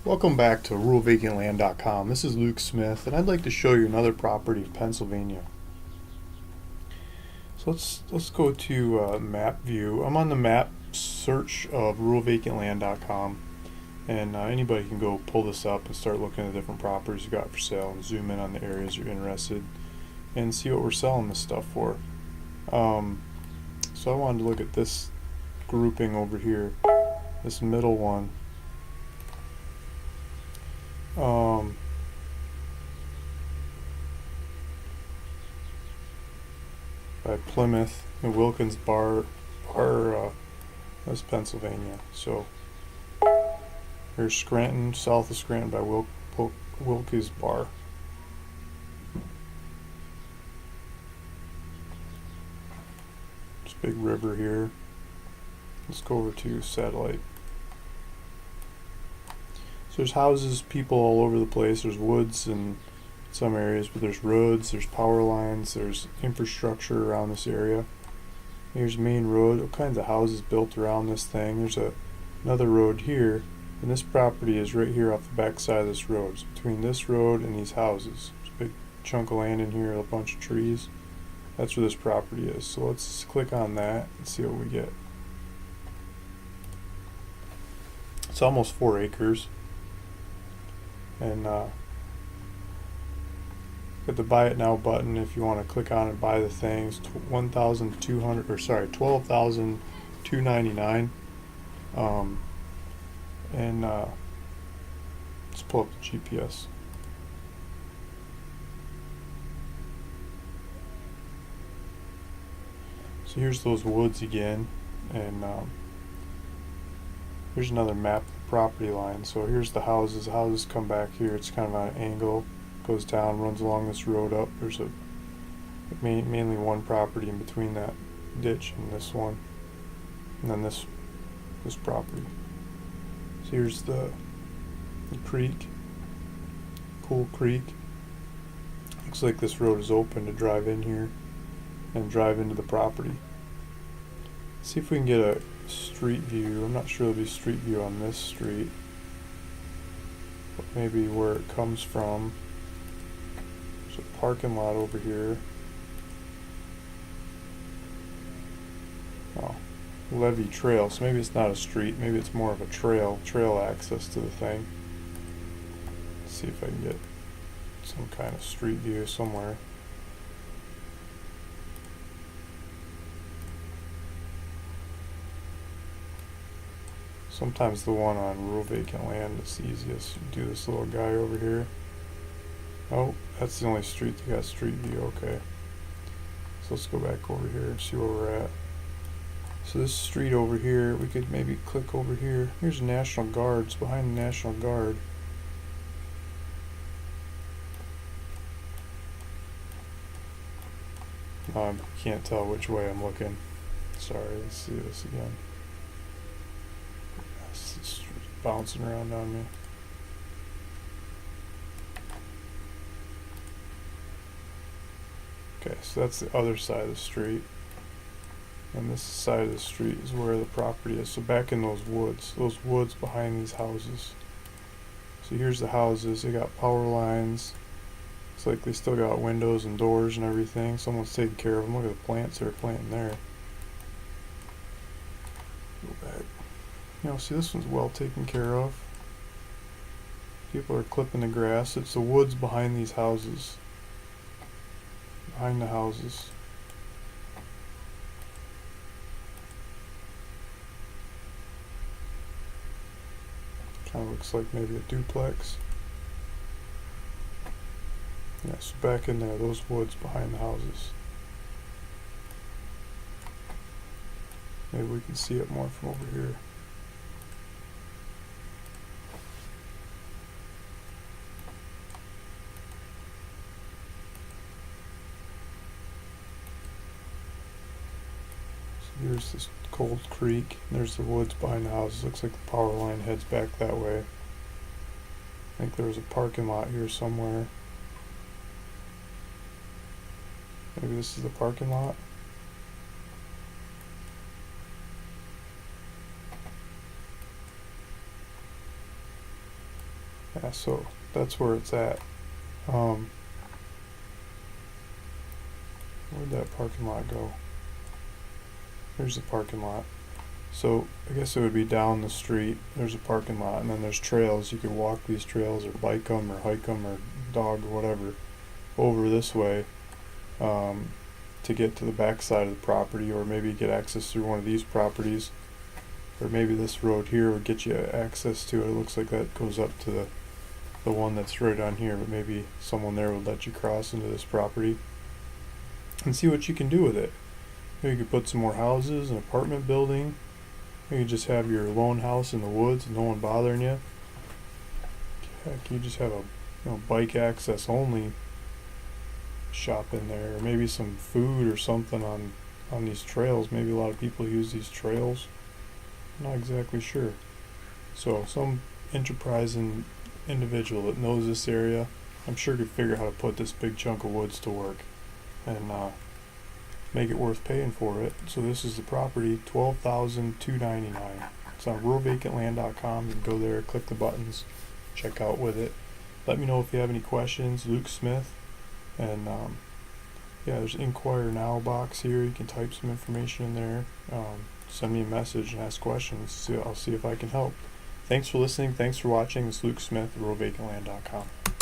Welcome back to ruralvacantland.com. This is Luke Smith, and I'd like to show you another property in Pennsylvania. So let's go to map view. I'm on the map search of ruralvacantland.com, and anybody can go pull this up and start looking at the different properties you got for sale and zoom in on the areas you're interested and see what we're selling this stuff for. So I wanted to look at this grouping over here, this middle one. By Plymouth, the Wilkins Bar, that's Pennsylvania. So here's Scranton, south of Scranton by Wilkins Bar. This big river here. Let's go over to satellite. So there's houses, people all over the place. There's woods and some areas, but there's roads, there's power lines, there's infrastructure around this area. Here's main road, all kinds of houses built around this thing. There's another road here, and this property is right here off the back side of this road. It's between this road and these houses. There's a big chunk of land in here, a bunch of trees. That's where this property is. So let's click on that and see what we get. It's almost 4 acres. And got the buy it now button if you want to click on it, buy the things. 1,200 or sorry, 12,299. And let's pull up the GPS. So here's those woods again, and here's another map of the property line. So here's the houses. The houses come back here. It's kind of on an angle. Goes down, runs along this road up. There's mainly one property in between that ditch and this one, and then this property. So here's the creek, Cool Creek. Looks like this road is open to drive in here and drive into the property. See if we can get a street view. I'm not sure there'll be street view on this street, but maybe where it comes from. There's a parking lot over here. Oh, Levee Trail. So maybe it's not a street. Maybe it's more of a trail access to the thing. Let's see if I can get some kind of street view somewhere. Sometimes the one on rural vacant land is the easiest. You do this little guy over here. Oh, that's the only street that got street view. Okay. So let's go back over here and see where we're at. So this street over here, we could maybe click over here. Here's National Guards, behind the National Guard. I can't tell which way I'm looking. Sorry, let's see this again. It's bouncing around on me. Okay, so that's the other side of the street. And this side of the street is where the property is. So back in those woods behind these houses. So here's the houses. They got power lines. It's like they still got windows and doors and everything. Someone's taking care of them. Look at the plants they're planting there. Go back. You know, see, this one's well taken care of. People are clipping the grass. It's the woods behind these houses. Behind the houses. Kind of looks like maybe a duplex. Yeah, so back in there, those woods behind the houses. Maybe we can see it more from over here. Here's this Cold Creek. There's the woods behind the houses. Looks like the power line heads back that way. I think there was a parking lot here somewhere. Maybe this is the parking lot. Yeah, so that's where it's at. Where'd that parking lot go? Here's the parking lot. So I guess it would be down the street. There's a parking lot, and then there's trails. You could walk these trails, or bike them, or hike them, or dog, or whatever, over this way to get to the back side of the property, or maybe get access through one of these properties, or maybe this road here would get you access to it. It looks like that goes up to the one that's right on here, but maybe someone there would let you cross into this property and see what you can do with it. Maybe you could put some more houses, an apartment building. You just have your lone house in the woods, no one bothering you. Heck, you just have a bike access only shop in there, or maybe some food or something on these trails. Maybe a lot of people use these trails. I'm not exactly sure. So some enterprising individual that knows this area, I'm sure could figure out how to put this big chunk of woods to work and make it worth paying for it. So this is the property, $12,299. It's on ruralvacantland.com. You can go there, click the buttons, check out with it. Let me know if you have any questions. Luke Smith, and yeah, there's an inquire now box here. You can type some information in there. Send me a message and ask questions. I'll see if I can help. Thanks for listening. Thanks for watching. This is Luke Smith at ruralvacantland.com.